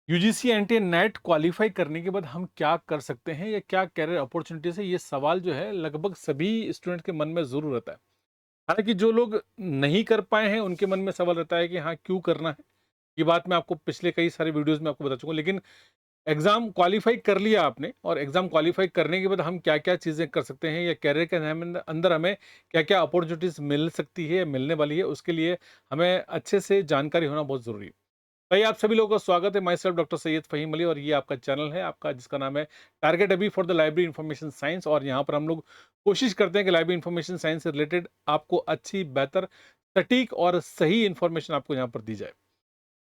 UGC NTA net qualify करने के बाद हम क्या कर सकते हैं या क्या करियर अपॉर्चुनिटीज है, ये सवाल जो है लगभग सभी स्टूडेंट के मन में जरूर रहता है। हालांकि जो लोग नहीं कर पाए हैं उनके मन में सवाल रहता है कि हाँ क्यों करना है। ये बात मैं आपको पिछले कई सारे वीडियोस में आपको बता चुका हूँ। लेकिन एग्जाम क्वालिफाई कर लिया आपने और एग्जाम क्वालिफाई करने के बाद हम क्या क्या चीज़ें कर सकते हैं या करियर के अंदर हमें क्या क्या अपॉर्चुनिटीज मिल सकती है, मिलने वाली है, उसके लिए हमें अच्छे से जानकारी होना बहुत ज़रूरी है। भाई आप सभी लोगों का स्वागत है। Myself doctor Syed Faheem Ali और ये आपका चैनल है आपका जिसका नाम है टारगेट अभी for the library information science. और यहाँ पर हम लोग कोशिश करते हैं कि लाइब्रेरी इन्फॉर्मेशन साइंस से रिलेटेड आपको अच्छी, बेहतर, सटीक और सही इन्फॉर्मेशन आपको यहाँ पर दी जाए।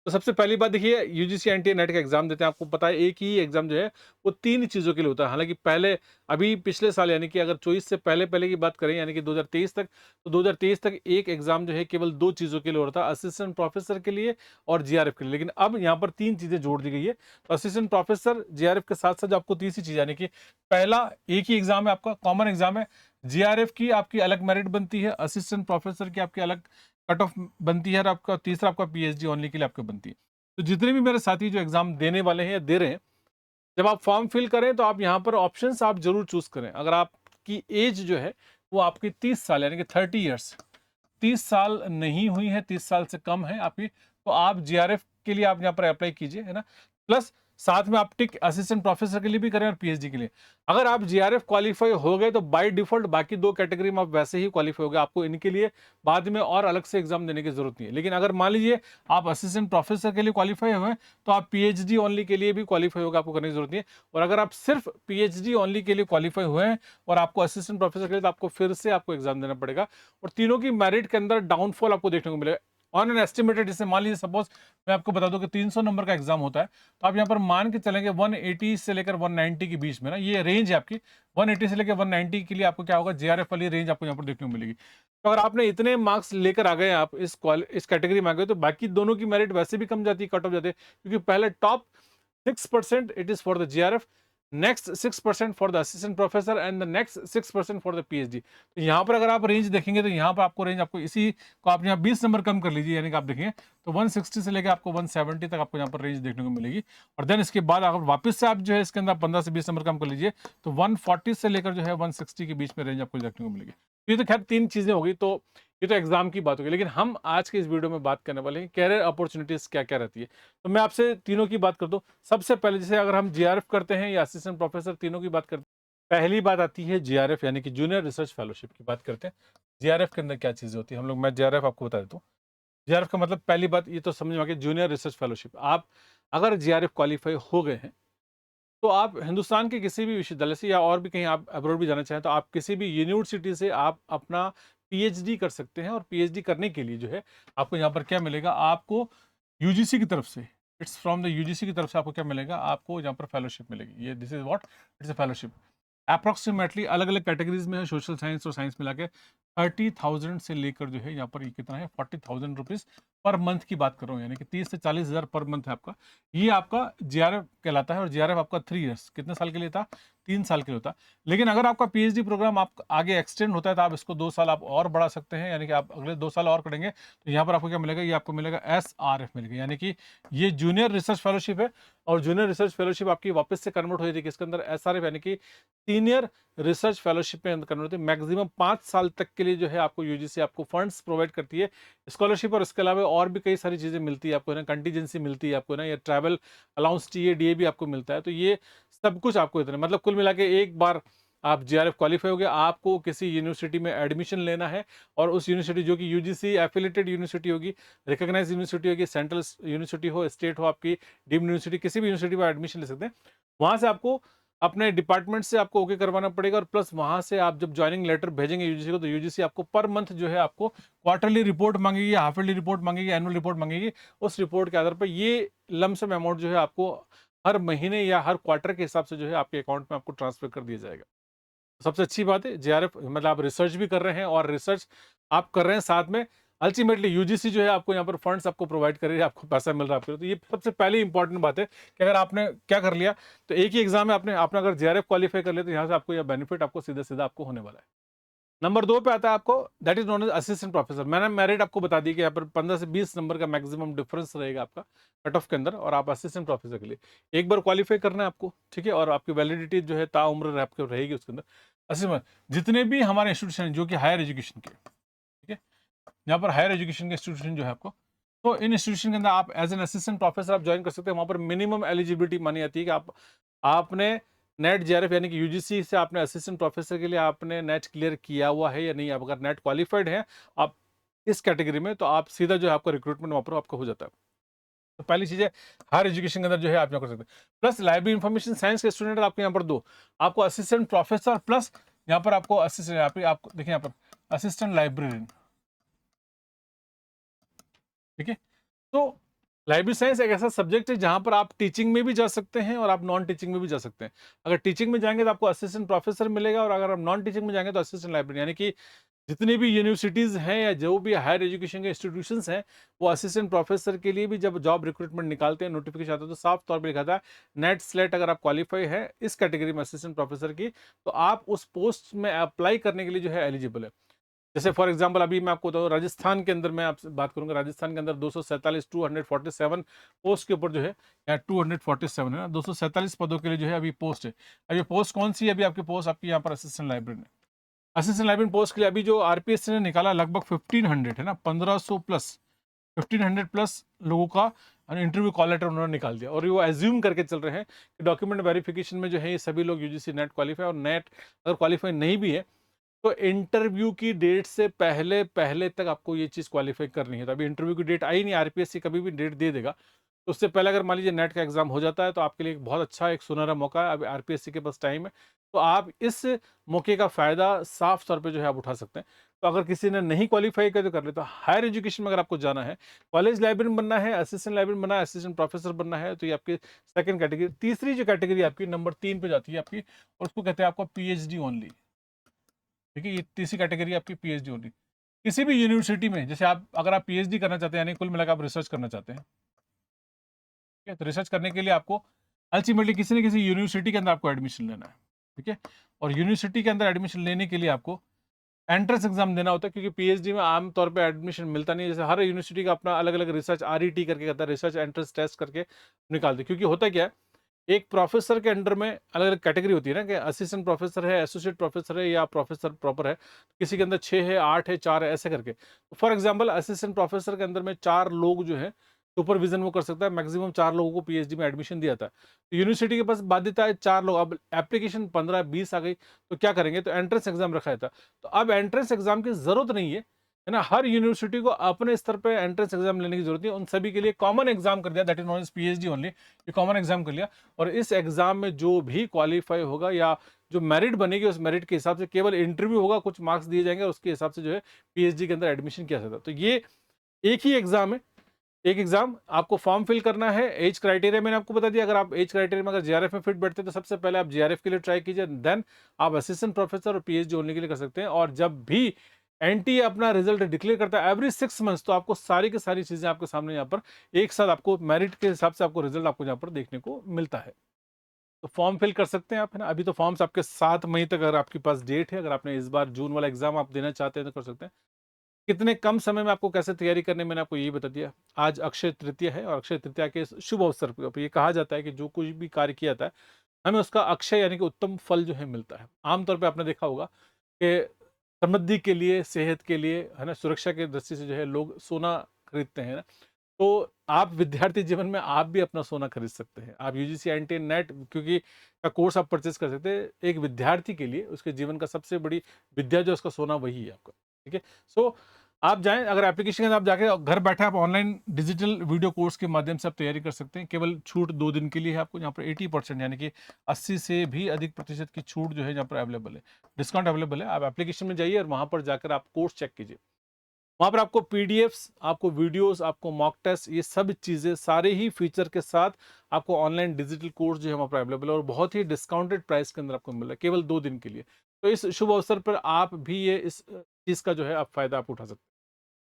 तो सबसे पहली बात देखिए, यूजीसी एनटीए नेट का एग्जाम देते हैं, आपको पता है एक ही एग्जाम जो है वो तीन चीज़ों के लिए होता है। हालांकि पहले अभी पिछले साल यानी कि अगर 24 से पहले पहले की बात करें यानी कि 2023 तक, तो 2023 तक एक एग्जाम जो है केवल दो चीज़ों के लिए होता था, असिस्टेंट प्रोफेसर के लिए और जीआरएफ के लिए। लेकिन अब यहाँ पर तीन चीज़ें जोड़ दी गई है। तो असिस्टेंट प्रोफेसर जीआरएफ के साथ साथ आपको तीसरी चीज़ यानी कि पहला एक ही एग्जाम है, आपका कॉमन एग्जाम है। जीआरएफ की आपकी अलग मेरिट बनती है, असिस्टेंट प्रोफेसर की आपकी अलग कट ऑफ बनती है और आपका तीसरा आपका पीएचडी ओनली के लिए आपको बनती है। तो जितने भी मेरे साथी जो एग्जाम देने वाले हैं या दे रहे हैं, जब आप फॉर्म फिल करें तो आप यहाँ पर ऑप्शंस आप जरूर चूज करें। अगर आपकी एज जो है वो आपकी 30 साल यानी कि 30 ईयर्स, 30 साल नहीं हुई है, 30 साल से कम है आपकी, तो आप जीआरएफ के लिए आप यहाँ पर अप्लाई कीजिए, है ना। प्लस साथ में आप टिक असिस्टेंट प्रोफेसर के लिए भी करें और पीएचडी के लिए। अगर आप जीआरएफ क्वालिफाई हो गए तो बाय डिफॉल्ट बाकी दो कैटेगरी में आप वैसे ही क्वालिफाई हो गए, आपको इनके लिए बाद में और अलग से एग्जाम देने की जरूरत नहीं है। लेकिन अगर मान लीजिए आप असिस्टेंट प्रोफेसर के लिए क्वालिफाई हुए तो आप पीएचडी ओनली के लिए भी क्वालिफाई होगा, आपको करने की जरूरत नहीं है। और अगर आप सिर्फ पीएचडी ओनली के लिए क्वालिफाई हुए हैं और आपको असिस्टेंट प्रोफेसर के लिए, तो आपको फिर से आपको एग्जाम देना पड़ेगा। और तीनों की मेरिट के अंदर डाउनफॉल आपको देखने को मिलेगा ऑन एन एस्टिमेटेड। जैसे मान लीजिए सपोज मैं आपको बता दूं कि 300 नंबर का एग्जाम होता है, तो आप यहाँ पर मान के चलेंगे 180 से लेकर 190 के बीच में ना, ये रेंज है आपकी। 180 से लेकर 190 के लिए आपको क्या होगा, जीआरएफ वाली रेंज आपको यहाँ पर देखने को मिलेगी। तो अगर आपने इतने मार्क्स लेकर आ गए, आप इस कैटेगरी में आ गए, तो बाकी दोनों की मेरिट वैसे भी कम जाती है, कट ऑफ जाती है। क्योंकि पहले top 6% it is for the GRF, next 6% for the assistant professor and the next 6% for the PhD। तो यहाँ पर अगर आप रेंज देखेंगे तो यहाँ पर आपको रेंज, आपको इसी को आप यहाँ 20 नंबर कम कर लीजिए, यानी कि आप देखेंगे तो 160 से लेकर आपको 170 तक आपको यहाँ पर रेंज देखने को मिलेगी। और देन इसके बाद अगर वापस से आप जो है इसके अंदर 15 से 20 नंबर कम कर लीजिए तो 140 से लेकर जो है 160 के बीच में रेंज आपको देखने को मिलेगी। तो ये तो खैर तीन चीजें होगी, तो ये तो एग्जाम की बात होगी। लेकिन हम आज के इस वीडियो में बात करने वाले हैं कैरियर अपॉर्चुनिटीज क्या क्या रहती है। तो मैं आपसे तीनों की बात कर दूं। सबसे पहले जैसे अगर हम जीआरएफ करते हैं या असिस्टेंट प्रोफेसर, तीनों की बात करते हैं, पहली बात आती है जीआरएफ यानी कि जूनियर रिसर्च फेलोशिप की बात करते हैं। जीआरएफ के अंदर क्या चीजें होती है, हम लोग, मैं जीआरएफ आपको बता देता हूँ। जीआरएफ का मतलब पहली बात ये तो समझ में आ गया, जूनियर रिसर्च फेलोशिप। आप अगर जीआरएफ क्वालिफाई हो गए हैं तो आप हिंदुस्तान के किसी भी विश्वविद्यालय से या और भी कहीं आप अब्रॉड भी जाना चाहें तो आप किसी भी यूनिवर्सिटी से आप अपना पीएचडी कर सकते हैं। और पीएचडी करने के लिए जो है आपको यहाँ पर क्या मिलेगा, आपको यूजीसी की तरफ से, इट्स फ्रॉम द यूजीसी की तरफ से आपको क्या मिलेगा, आपको यहाँ पर फेलोशिप मिलेगी। ये this is what, it's a fellowship. Approximately अलग अलग कैटेगरीज में है, सोशल साइंस और साइंस मिला के 30,000 से लेकर जो है यहाँ पर ये कितना है, 40,000 रुपीज पर मंथ की बात कर रहा हूँ, यानी कि 30 से 40,000 पर मंथ है आपका। ये आपका जीआरएफ कहलाता है। और जीआरएफ आपका 3 ईयर्स, कितने साल के लिए था, 3 साल के लिए होता। लेकिन अगर आपका पीएचडी प्रोग्राम आप आगे एक्सटेंड होता है तो आप इसको 2 साल आप और बढ़ा सकते हैं, यानी कि आप अगले 2 साल और करेंगे तो यहाँ पर आपको क्या मिलेगा, ये आपको मिलेगा एसआरएफ मिलेगा, यानी कि ये जूनियर रिसर्च फेलोशिप है। और जूनियर रिसर्च फेलोशिप आपकी वापस से कन्वर्ट हो जाती है किसके अंदर, एसआरएफ, यानी कि सीनियर रिसर्च फेलोशिप में कन्वर्ट होती है। मैक्सिमम 5 साल तक के लिए जो है आपको यूजीसी आपको फंड्स प्रोवाइड करती है, स्कॉलरशिप। और इसके अलावा और भी कई सारी चीज़ें मिलती है आपको ना, कंटीजेंसी मिलती है आपको ना, या ट्रैवल अलाउंस, टीए डीए भी आपको मिलता है। तो ये सब कुछ आपको इतने, मतलब कुल मिला के एक बार आप जीआरएफ क्वालिफाई हो गए, आपको किसी यूनिवर्सिटी में एडमिशन लेना है। और उस यूनिवर्सिटी जो कि यूजीसी एफिलेटेड यूनिवर्सिटी होगी, रिकॉग्नाइज यूनिवर्सिटी होगी, सेंट्रल यूनिवर्सिटी हो, स्टेट हो, आपकी डीम्ड यूनिवर्सिटी, किसी भी यूनिवर्सिटी में एडमिशन ले सकते हैं। वहाँ से आपको अपने डिपार्टमेंट से आपको ओके करवाना पड़ेगा। और प्लस वहाँ से आप जब ज्वाइनिंग लेटर भेजेंगे यूजीसी को, तो यूजीसी आपको पर मंथ जो है आपको क्वार्टरली रिपोर्ट मांगेगी, हाफ ईयरली रिपोर्ट मांगेगी, एनुअल रिपोर्ट मांगेगी। उस रिपोर्ट के आधार पर ये लमसम अमाउंट जो है आपको हर महीने या हर क्वार्टर के हिसाब से जो है आपके अकाउंट में आपको ट्रांसफर कर दिया जाएगा। सबसे अच्छी बात है जीआरएफ, मतलब आप रिसर्च भी कर रहे हैं और रिसर्च आप कर रहे हैं साथ में, अल्टीमेटली यूजीसी जो है आपको यहाँ पर फंड्स आपको प्रोवाइड कर रही है, आपको पैसा मिल रहा है आपको। तो ये सबसे पहली इंपॉर्टेंट बात है कि अगर आपने क्या कर लिया, तो एक ही एग्जाम में आपने आपने अगर जीआरएफ क्वालिफाई कर लिया तो यहाँ से आपको यह बेनिफिट आपको सीधा सीधा आपको होने वाला है। नंबर 2 पे आता है आपको, that is known as assistant professor. मैंने मेरिट आपको बता दी कि यहाँ पर 15 से 20 नंबर का मैक्सिमम डिफरेंस रहेगा आपका कट ऑफ के अंदर, और आप असिस्टेंट प्रोफेसर के लिए एक बार क्वालिफाई करना है आपको, ठीक है, और आपकी वैलिडिटी जो है ताउम्र आपको रहेगी उसके अंदर। असिस्टेंट जितने भी हमारे इंस्टीट्यूशन हैं जो कि हायर एजुकेशन के, ठीक है, यहाँ पर हायर एजुकेशन के इंस्टीट्यूशन जो है आपको, तो इन इंस्टीट्यूशन के अंदर आप एज एन असिस्टेंट प्रोफेसर आप ज्वाइन कर सकते हैं। वहाँ पर मिनिमम एलिजिबिलिटी मानी जाती है कि आपने नेट जेआरएफ यानी कि यूजीसी से आपने असिस्टेंट प्रोफेसर के लिए आपने नेट क्लियर किया हुआ है या नहीं। आप अगर नेट क्वालिफाइड है आप इस कैटेगरी में, तो आप सीधा जो है आपका रिक्रूटमेंट वहाँ पर आपका हो जाता है। तो पहली चीज है हायर एजुकेशन के अंदर जो है आप यहाँ कर सकते हैं। प्लस लाइब्रेरी इंफॉर्मेशन साइंस के स्टूडेंट आपको यहाँ पर दो, आपको असिस्टेंट प्रोफेसर प्लस यहाँ पर आपको असिस्टेंट, यहाँ पे आपको देखिए यहाँ पर असिस्टेंट लाइब्रेरियन, ठीक है। तो लाइब्रेरी साइंस एक ऐसा सब्जेक्ट है जहां पर आप टीचिंग में भी जा सकते हैं और आप नॉन टीचिंग में भी जा सकते हैं। अगर टीचिंग में जाएंगे तो आपको असिस्टेंट प्रोफेसर मिलेगा, और अगर आप नॉन टीचिंग में जाएंगे तो असिस्टेंट लाइब्रेरी, यानी कि जितनी भी यूनिवर्सिटीज हैं या जो भी हायर एजुकेशन के इंस्टीट्यूशंस हैं, वो असिस्टेंट प्रोफेसर के लिए भी जब जॉब रिक्रूटमेंट निकालते हैं, नोटिफिकेशन आता है, तो साफ तौर पर लिखा था नेट स्लेट अगर आप क्वालिफाई है इस कैटेगरी में असिस्टेंट प्रोफेसर की, तो आप उस पोस्ट में अप्लाई करने के लिए जो है एलिजिबल है। जैसे फॉर एग्जांपल अभी मैं आपको बताऊं, राजस्थान के अंदर मैं आपसे बात करूंगा, राजस्थान के अंदर 247 पोस्ट के ऊपर जो है, यहाँ 247 है ना, 247 पदों के लिए जो है अभी पोस्ट है। अभी पोस्ट कौन सी है? अभी आपकी पोस्ट आपकी यहाँ पर असिस्टेंट लाइब्रेरियन है। असिस्टेंट लाइब्रेरियन पोस्ट के लिए अभी जो आरपीएस ने निकाला लगभग 1500 है ना, 1500 प्लस 1500 प्लस लोगों का इंटरव्यू कॉल लेटर उन्होंने निकाल दिया, और वो एज्यूम करके चल रहे हैं कि डॉक्यूमेंट वेरिफिकेशन में जो है ये सभी लोग यूजीसी नेट क्वालिफाई, और नेट अगर क्वालिफाई नहीं भी है तो इंटरव्यू की डेट से पहले पहले तक आपको ये चीज़ क्वालिफाई करनी है। तो अभी इंटरव्यू की डेट आई नहीं, आरपीएससी कभी भी डेट दे देगा, तो उससे पहले अगर मान लीजिए नेट का एग्जाम हो जाता है तो आपके लिए एक बहुत अच्छा एक सुनहरा मौका है। अभी आरपीएससी के पास टाइम है, तो आप इस मौके का फायदा साफ तौर पे जो है आप उठा सकते हैं। तो अगर किसी ने नहीं क्वालिफाई किया तो कर ले। तो हायर एजुकेशन में अगर आपको जाना है, कॉलेज लाइब्रेरियन बनना है, असिस्टेंट लाइब्रेरियन बनना है, असिस्टेंट प्रोफेसर बनना है, तो ये आपकी सेकंड कैटेगरी। तीसरी जो कैटेगरी आपकी नंबर 3 पे जाती है आपकी, और उसको कहते हैं आपको पीएचडी ओनली, ठीक है। ये तीसरी कैटेगरी आपकी पीएचडी होगी किसी भी यूनिवर्सिटी में। जैसे आप अगर आप पीएचडी करना चाहते हैं, यानी कुल मिलाकर आप रिसर्च करना चाहते हैं, ठीक है, तो रिसर्च करने के लिए आपको अल्टीमेटली किसी न किसी यूनिवर्सिटी के अंदर आपको एडमिशन लेना है, ठीक है। और यूनिवर्सिटी के अंदर एडमिशन लेने के लिए आपको एंट्रेंस एग्जाम देना होता है, क्योंकि पीएचडी में आमतौर पे एडमिशन मिलता नहीं है। जैसे हर यूनिवर्सिटी का अपना अलग अलग रिसर्च आरईटी करके करता है, रिसर्च एंट्रेंस टेस्ट करके निकालते, क्योंकि होता क्या है, एक प्रोफेसर के अंडर में अलग अलग कैटेगरी होती है ना, कि असिस्टेंट प्रोफेसर है, एसोसिएट प्रोफेसर है, या प्रोफेसर प्रॉपर है। किसी के अंदर 6 है, 8 है, 4 है, ऐसे करके। फॉर एग्जांपल असिस्टेंट प्रोफेसर के अंदर में 4 लोग जो है सुपरविजन वो कर सकता है, मैक्सिमम 4 लोगों को पीएचडी में एडमिशन दिया था। तो यूनिवर्सिटी के पास बाध्यता है 4 लोग, अब एप्लीकेशन 15-20 आ गई, तो क्या करेंगे, तो एंट्रेंस एग्जाम रखा था। तो अब एंट्रेंस एग्जाम की जरूरत नहीं है ना, हर यूनिवर्सिटी को अपने स्तर पे एंट्रेंस एग्जाम लेने की जरूरत है। उन सभी के लिए कॉमन एग्जाम कर दिया, that is known as PhD only. ये कॉमन एग्जाम कर लिया, और इस एग्जाम में जो भी क्वालिफाई होगा या जो मेरिट बनेगी, उस मेरिट के हिसाब से केवल इंटरव्यू होगा, कुछ मार्क्स दिए जाएंगे, और उसके हिसाब से जो है पीएचडी के अंदर एडमिशन किया जाता है। तो ये एक ही एग्जाम है, एक एग्जाम आपको फॉर्म फिल करना है। एज क्राइटेरिया मैंने आपको बता दिया, अगर आप एज क्राइटेरिया में अगर जीआरएफ में फिट बैठते हैं तो सबसे पहले आप जीआरएफ के लिए ट्राई कीजिए, देन आप असिस्टेंट प्रोफेसर और पीएचडी होने के लिए कर सकते हैं। और जब भी एनटीए अपना रिजल्ट डिक्लेयर करता है एवरी 6 मंथ्स, तो आपको सारी की सारी चीजें आपके सामने यहाँ पर एक साथ आपको मेरिट के हिसाब से आपको रिजल्ट आपको यहाँ पर देखने को मिलता है। तो फॉर्म फिल कर सकते हैं आप, है ना। अभी तो फॉर्म्स आपके 7 मई तक अगर आपके पास डेट है, अगर आपने इस बार जून वाला एग्जाम आप देना चाहते हैं तो कर सकते हैं। कितने कम समय में आपको कैसे तैयारी करने, मैंने आपको यही बता दिया। आज अक्षय तृतीया है, और अक्षय तृतीया के इस शुभ अवसर पर ये कहा जाता है कि जो कुछ भी कार्य किया जाता है हमें उसका अक्षय यानी कि उत्तम फल जो है मिलता है। आमतौर पे आपने देखा होगा कि समृद्धि के लिए, सेहत के लिए, है ना, सुरक्षा के दृष्टि से जो है लोग सोना खरीदते हैं ना। तो आप विद्यार्थी जीवन में आप भी अपना सोना खरीद सकते हैं। आप यूजीसी एनटी नेट क्योंकि का कोर्स आप परचेज कर सकते हैं। एक विद्यार्थी के लिए उसके जीवन का सबसे बड़ी विद्या जो उसका सोना वही है आपका, ठीक है। सो आप जाएं, अगर एप्लीकेशन के अंदर आप जाके घर बैठे आप ऑनलाइन डिजिटल वीडियो कोर्स के माध्यम से आप तैयारी कर सकते हैं। केवल छूट 2 दिन के लिए है आपको, यहाँ पर 80% यानी कि 80 से भी अधिक प्रतिशत की छूट जो है यहाँ पर अवेलेबल है, डिस्काउंट अवेलेबल है। आप एप्लीकेशन में जाइए और वहाँ पर जाकर आप कोर्स चेक कीजिए। वहाँ पर आपको पीडीएफ्स, आपको वीडियोस, आपको मॉक टेस्ट, ये सब चीज़ें सारे ही फीचर के साथ आपको ऑनलाइन डिजिटल कोर्स जो है वहाँ पर अवेलेबल है, और बहुत ही डिस्काउंटेड प्राइस के अंदर आपको मिल रहा है केवल 2 दिन के लिए। तो इस शुभ अवसर पर आप भी ये इस चीज़ का जो है आप फायदा आप उठा सकते हैं।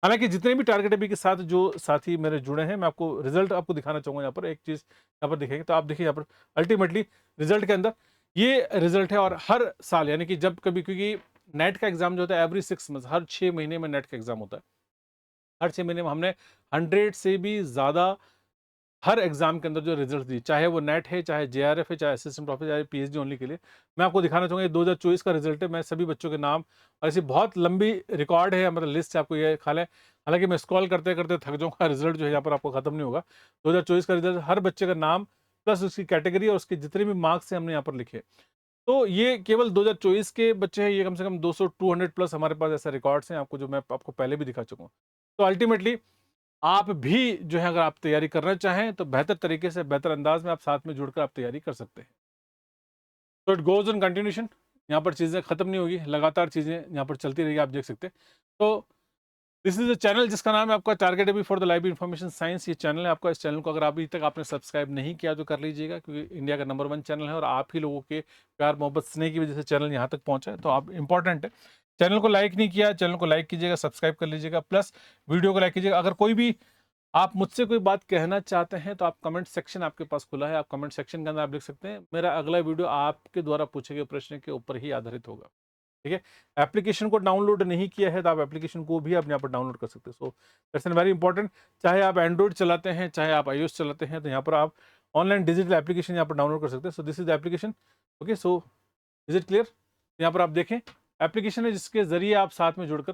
हालांकि जितने भी टारगेट अभी के साथ जो साथी मेरे जुड़े हैं, मैं आपको रिजल्ट आपको दिखाना चाहूंगा। यहाँ पर एक चीज़ यहाँ पर दिखेगी, तो आप देखिए यहाँ पर अल्टीमेटली रिजल्ट के अंदर ये रिजल्ट है। और हर साल यानी कि जब कभी, क्योंकि नेट का एग्ज़ाम जो होता है एवरी 6 मंथ्स, हर 6 महीने में नेट का एग्ज़ाम होता है। हर 6 महीने में हमने 100 से भी ज़्यादा हर एग्ज़ाम के अंदर जो रिज़ल्ट दिए, चाहे वो नेट है, चाहे जेआरएफ है, चाहे असिस्टेंट प्रोफेसर, चाहे पीएचडी ओनली के लिए। मैं आपको दिखाना चाहूँगा, ये 2024 का रिज़ल्ट है। मैं सभी बच्चों के नाम, और ऐसी बहुत लंबी रिकॉर्ड है, मतलब लिस्ट है, आपको ये हालाँकि मैं स्क्रॉल करते-करते थक जाऊँगा, रिज़ल्ट जो है यहाँ पर आपको खत्म नहीं होगा। 2024 का रिज़ल्ट, हर बच्चे का नाम प्लस उसकी कैटेगरी और उसके जितने भी मार्क्स हैं हमने यहाँ पर लिखे। तो ये केवल 2024 के बच्चे हैं, ये कम से कम 200 200 प्लस हमारे पास ऐसे रिकॉर्ड्स हैं, आपको जो मैं आपको पहले भी दिखा चुका हूँ। तो अल्टीमेटली आप भी जो है, अगर आप तैयारी करना चाहें तो बेहतर तरीके से, बेहतर अंदाज में आप साथ में जुड़कर आप तैयारी कर सकते हैं। तो इट गोज़ ऑन कंटिन्यूएशन, यहाँ पर चीज़ें खत्म नहीं होगी, लगातार चीज़ें यहाँ पर चलती रहेगी, आप देख सकते हैं। तो दिस इज़ अ चैनल जिसका नाम है आपका टारगेट अभी for the live information science. ये चैनल है आपका। इस चैनल को अगर अभी तक आपने सब्सक्राइब नहीं किया तो कर लीजिएगा, क्योंकि इंडिया का नंबर 1 चैनल है और आप ही लोगों के प्यार मोहब्बत स्नेह की वजह से चैनल यहाँ तक पहुँचा है। तो आप इंपॉर्टेंट है। चैनल को लाइक नहीं किया, चैनल को लाइक कीजिएगा, सब्सक्राइब कर लीजिएगा, प्लस वीडियो को लाइक कीजिएगा। अगर कोई भी आप मुझसे कोई बात कहना चाहते हैं तो आप कमेंट सेक्शन आपके पास खुला है, आप कमेंट सेक्शन के अंदर आप लिख सकते हैं। मेरा अगला वीडियो आपके द्वारा पूछे गए प्रश्न के ऊपर ही आधारित होगा। ठीक है? एप्लीकेशन को डाउनलोड नहीं किया है तो आप एप्लीकेशन को भी आप यहाँ पर डाउनलोड कर सकते हैं। So that's an very important. चाहे आप एंड्रॉइड चलाते हैं, चाहे आप आईओएस चलाते हैं, तो यहाँ पर आप ऑनलाइन डिजिटल एप्लीकेशन यहाँ पर डाउनलोड कर सकते हैं। So this is the application. Okay, so is it clear? यहाँ पर आप देखें, एप्लीकेशन है जिसके जरिए आप साथ में जुड़कर,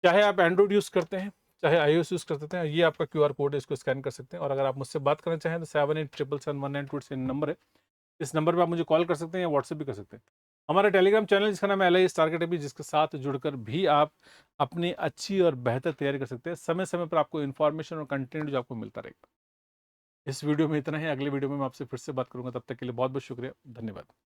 चाहे आप एंड्रॉइड यूज़ करते हैं, चाहे आईओएस यूज़ करते हैं, ये आपका क्यूआर कोड है, इसको स्कैन कर सकते हैं। और अगर आप मुझसे बात करना चाहें तो 78777192 नंबर है। इस नंबर पे आप मुझे कॉल कर सकते हैं या व्हाट्सएप भी कर सकते हैं। हमारा टेलीग्राम चैनल जिसका नाम है एलआईएस टारगेट अभी, जिसके साथ जुड़कर भी आप अपनी अच्छी और बेहतर तैयारी कर सकते हैं। समय-समय पर आपको इन्फॉर्मेशन और कंटेंट जो आपको मिलता रहेगा। इस वीडियो में इतना ही। अगले वीडियो में मैं आपसे फिर से बात करूँगा। तब तक के लिए बहुत-बहुत शुक्रिया। धन्यवाद।